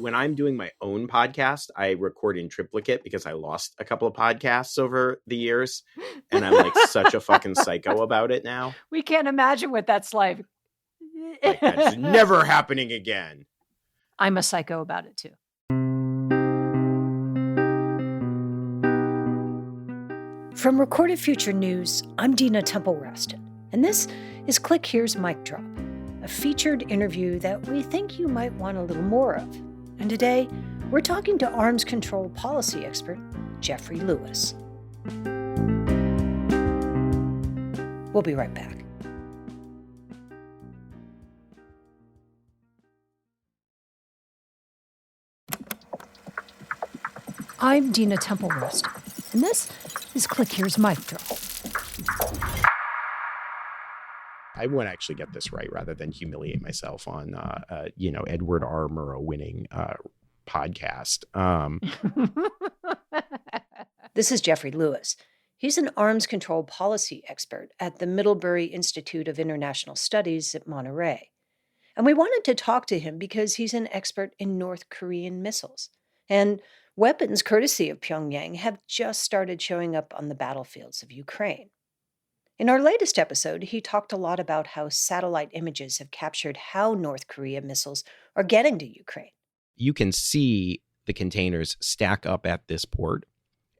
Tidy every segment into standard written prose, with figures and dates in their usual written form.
When I'm doing my own podcast, I record in triplicate because I lost a couple of podcasts over the years. And I'm like such a fucking psycho about it now. We can't imagine what that's like. Like, that's never happening again. I'm a psycho about it too. From Recorded Future News, I'm Dina Temple-Raston, and this is Click Here's Mic Drop, a featured interview that we think you might want a little more of. And today, we're talking to arms control policy expert Jeffrey Lewis. We'll be right back. I'm Dina Temple-Raston, and this is Click Here's Mic Drop. I want to actually get this right rather than humiliate myself on, Edward R. Murrow winning podcast. This is Jeffrey Lewis. He's an arms control policy expert at the Middlebury Institute of International Studies at Monterey. And we wanted to talk to him because he's an expert in North Korean missiles. And weapons courtesy of Pyongyang have just started showing up on the battlefields of Ukraine. In our latest episode, he talked a lot about how satellite images have captured how North Korea missiles are getting to Ukraine. You can see the containers stack up at this port,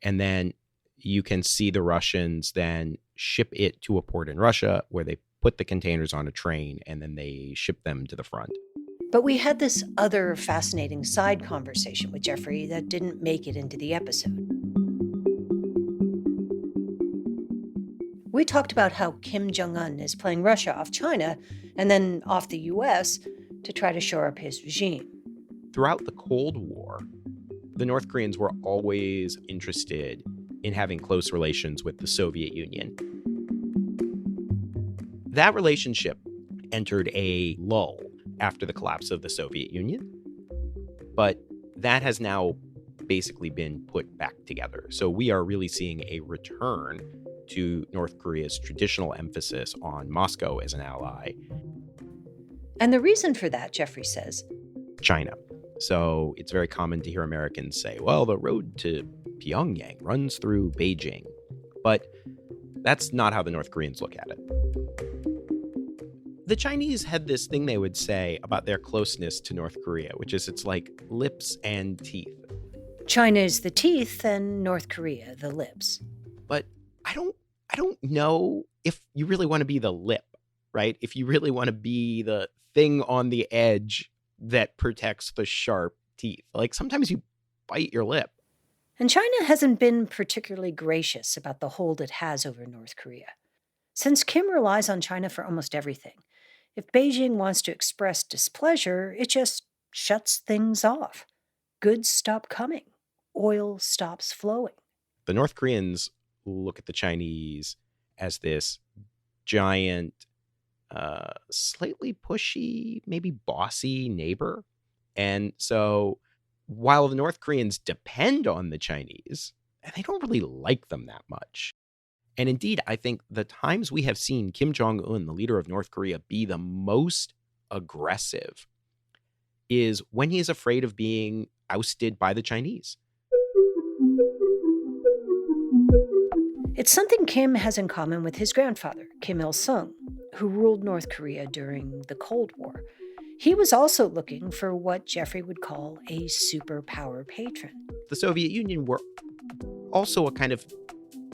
and then you can see the Russians then ship it to a port in Russia where they put the containers on a train and then they ship them to the front. But we had this other fascinating side conversation with Jeffrey that didn't make it into the episode. We talked about how Kim Jong-un is playing Russia off China and then off the U.S. to try to shore up his regime. Throughout the Cold War, the North Koreans were always interested in having close relations with the Soviet Union. That relationship entered a lull after the collapse of the Soviet Union, but that has now basically been put back together. So we are really seeing a return to North Korea's traditional emphasis on Moscow as an ally. And the reason for that, Jeffrey says, China. So it's very common to hear Americans say, well, the road to Pyongyang runs through Beijing. But that's not how the North Koreans look at it. The Chinese had this thing they would say about their closeness to North Korea, which is it's like lips and teeth. China is the teeth and North Korea the lips. But I don't know if you really want to be the lip, right? If you really want to be the thing on the edge that protects the sharp teeth. Like sometimes you bite your lip. And China hasn't been particularly gracious about the hold it has over North Korea. Since Kim relies on China for almost everything, if Beijing wants to express displeasure, it just shuts things off. Goods stop coming. Oil stops flowing. The North Koreans look at the Chinese as this giant, slightly pushy, maybe bossy neighbor. And so while the North Koreans depend on the Chinese, they don't really like them that much. And indeed, I think the times we have seen Kim Jong-un, the leader of North Korea, be the most aggressive is when he is afraid of being ousted by the Chinese. It's something Kim has in common with his grandfather, Kim Il-sung, who ruled North Korea during the Cold War. He was also looking for what Jeffrey would call a superpower patron. The Soviet Union were also a kind of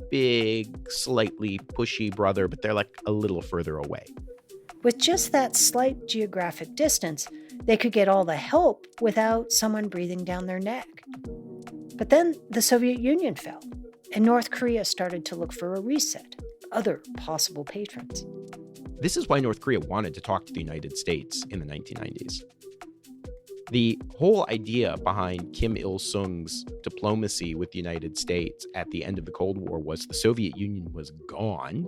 big, slightly pushy brother, but they're like a little further away. With just that slight geographic distance, they could get all the help without someone breathing down their neck. But then the Soviet Union fell, and North Korea started to look for a reset, other possible patrons. This is why North Korea wanted to talk to the United States in the 1990s. The whole idea behind Kim Il-sung's diplomacy with the United States at the end of the Cold War was the Soviet Union was gone,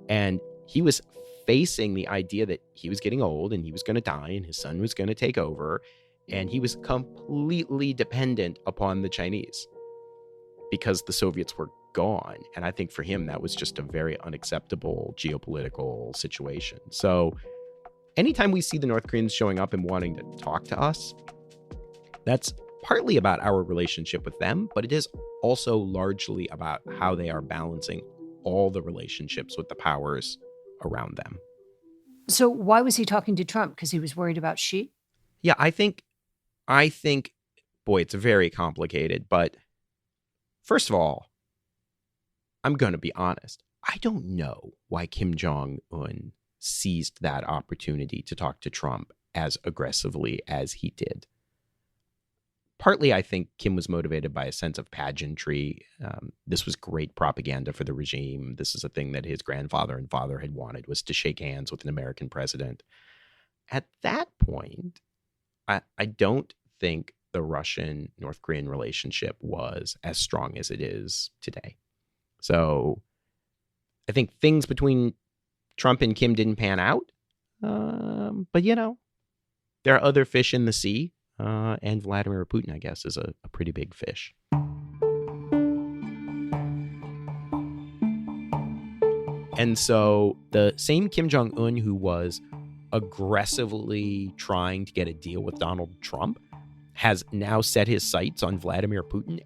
and he was facing the idea that he was getting old and he was going to die and his son was going to take over, and he was completely dependent upon the Chinese because the Soviets were gone. And I think for him, that was just a very unacceptable geopolitical situation. So anytime we see the North Koreans showing up and wanting to talk to us, That's partly about our relationship with them, but it is also largely about how they are balancing all the relationships with the powers around them. So why was he talking to Trump? Because he was worried about Xi? Yeah, I think, boy, it's very complicated. But first of all, I'm going to be honest. I don't know why Kim Jong-un seized that opportunity to talk to Trump as aggressively as he did. Partly, I think Kim was motivated by a sense of pageantry. This was great propaganda for the regime. This is a thing that his grandfather and father had wanted, was to shake hands with an American president. At that point, I don't think the Russian-North Korean relationship was as strong as it is today. So I think things between Trump and Kim didn't pan out. But, there are other fish in the sea. And Vladimir Putin, I guess, is a pretty big fish. And so the same Kim Jong-un who was aggressively trying to get a deal with Donald Trump has now set his sights on Vladimir Putin.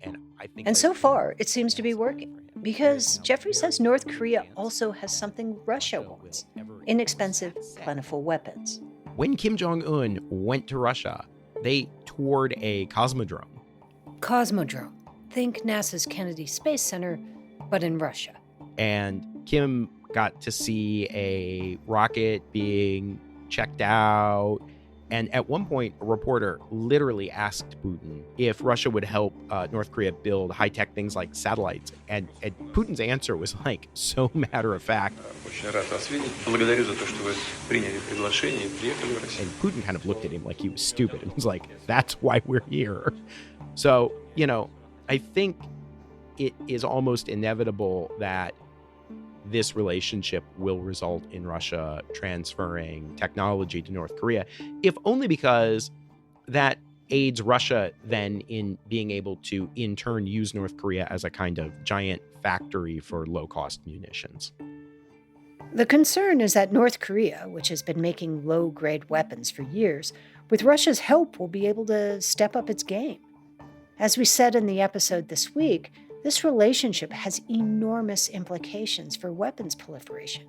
And so far, it seems to be working. Because Jeffrey says North Korea also has something Russia wants: inexpensive, plentiful weapons. When Kim Jong-un went to Russia, they toured a cosmodrome. Cosmodrome. Think NASA's Kennedy Space Center, but in Russia. And Kim got to see a rocket being checked out. And at one point, a reporter literally asked Putin if Russia would help North Korea build high-tech things like satellites. And Putin's answer was like so matter-of-fact. And Putin kind of looked at him like he was stupid and was like, that's why we're here. So, I think it is almost inevitable that this relationship will result in Russia transferring technology to North Korea, if only because that aids Russia then in being able to, in turn, use North Korea as a kind of giant factory for low-cost munitions. The concern is that North Korea, which has been making low-grade weapons for years, with Russia's help will be able to step up its game. As we said in the episode this week, this relationship has enormous implications for weapons proliferation.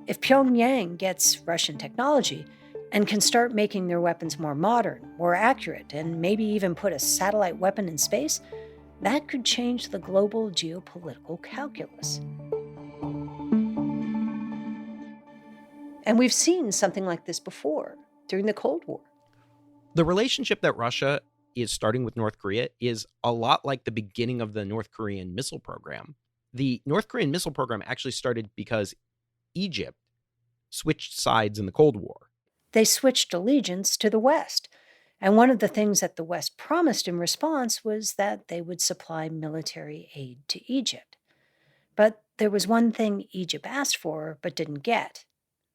If Pyongyang gets Russian technology and can start making their weapons more modern, more accurate, and maybe even put a satellite weapon in space, that could change the global geopolitical calculus. And we've seen something like this before, during the Cold War. The relationship that Russia is starting with North Korea is a lot like the beginning of the North Korean missile program. The North Korean missile program actually started because Egypt switched sides in the Cold War. They switched allegiance to the West. And one of the things that the West promised in response was that they would supply military aid to Egypt. But there was one thing Egypt asked for but didn't get.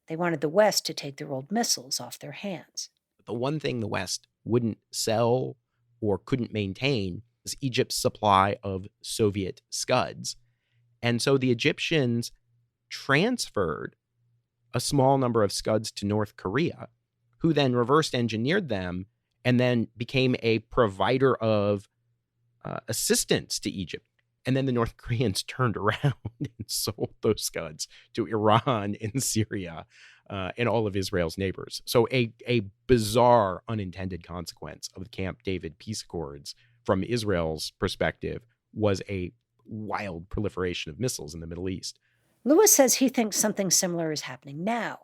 They wanted the West to take their old missiles off their hands. The one thing the West wouldn't sell or couldn't maintain is Egypt's supply of Soviet Scuds. And so the Egyptians transferred a small number of Scuds to North Korea, who then reverse engineered them and then became a provider of assistance to Egypt. And then the North Koreans turned around and sold those Scuds to Iran and Syria and all of Israel's neighbors. So a bizarre unintended consequence of the Camp David peace accords from Israel's perspective was a wild proliferation of missiles in the Middle East. Lewis says he thinks something similar is happening now,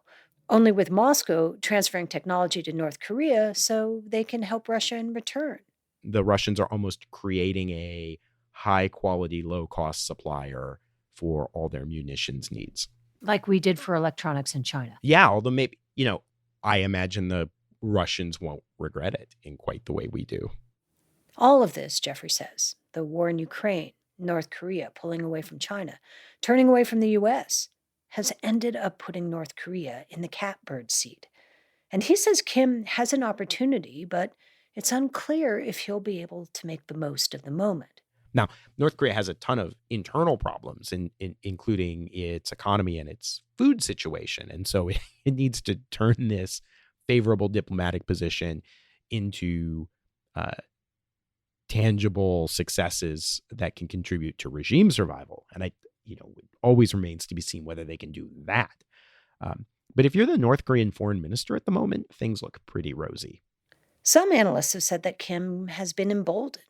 only with Moscow transferring technology to North Korea so they can help Russia in return. The Russians are almost creating a high-quality, low-cost supplier for all their munitions needs. Like we did for electronics in China. Yeah, although maybe, I imagine the Russians won't regret it in quite the way we do. All of this, Jeffrey says, the war in Ukraine, North Korea pulling away from China, turning away from the U.S., has ended up putting North Korea in the catbird seat. And he says Kim has an opportunity, but it's unclear if he'll be able to make the most of the moment. Now, North Korea has a ton of internal problems, including its economy and its food situation. And so it needs to turn this favorable diplomatic position into uh, tangible successes that can contribute to regime survival. And it always remains to be seen whether they can do that. But if you're the North Korean foreign minister at the moment, things look pretty rosy. Some analysts have said that Kim has been emboldened.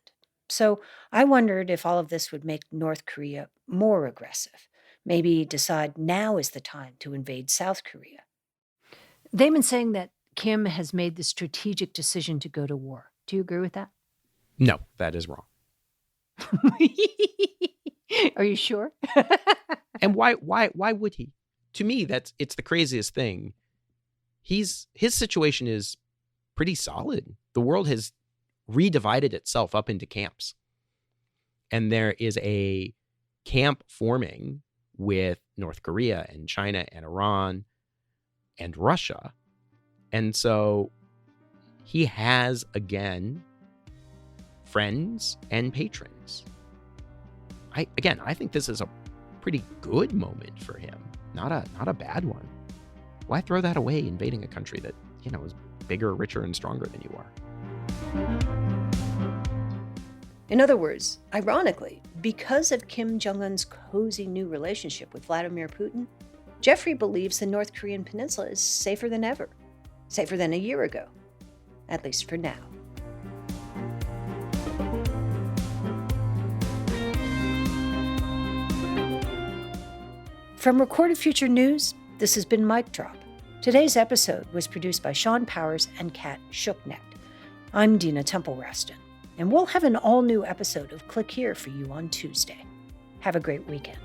So I wondered if all of this would make North Korea more aggressive, maybe decide now is the time to invade South Korea. They've been saying that Kim has made the strategic decision to go to war. Do you agree with that? No, that is wrong. Are you sure? And why would he? To me, it's the craziest thing. His situation is pretty solid. The world has redivided itself up into camps. And there is a camp forming with North Korea and China and Iran and Russia. And so he has, again, friends and patrons. I think this is a pretty good moment for him. Not a bad one. Why throw that away invading a country that, is bigger, richer, and stronger than you are? In other words, ironically, because of Kim Jong-un's cozy new relationship with Vladimir Putin, Jeffrey believes the North Korean peninsula is safer than ever. Safer than a year ago. At least for now. From Recorded Future News, this has been Mic Drop. Today's episode was produced by Sean Powers and Kat Schucknecht. I'm Dina Temple-Raston, and we'll have an all-new episode of Click Here for you on Tuesday. Have a great weekend.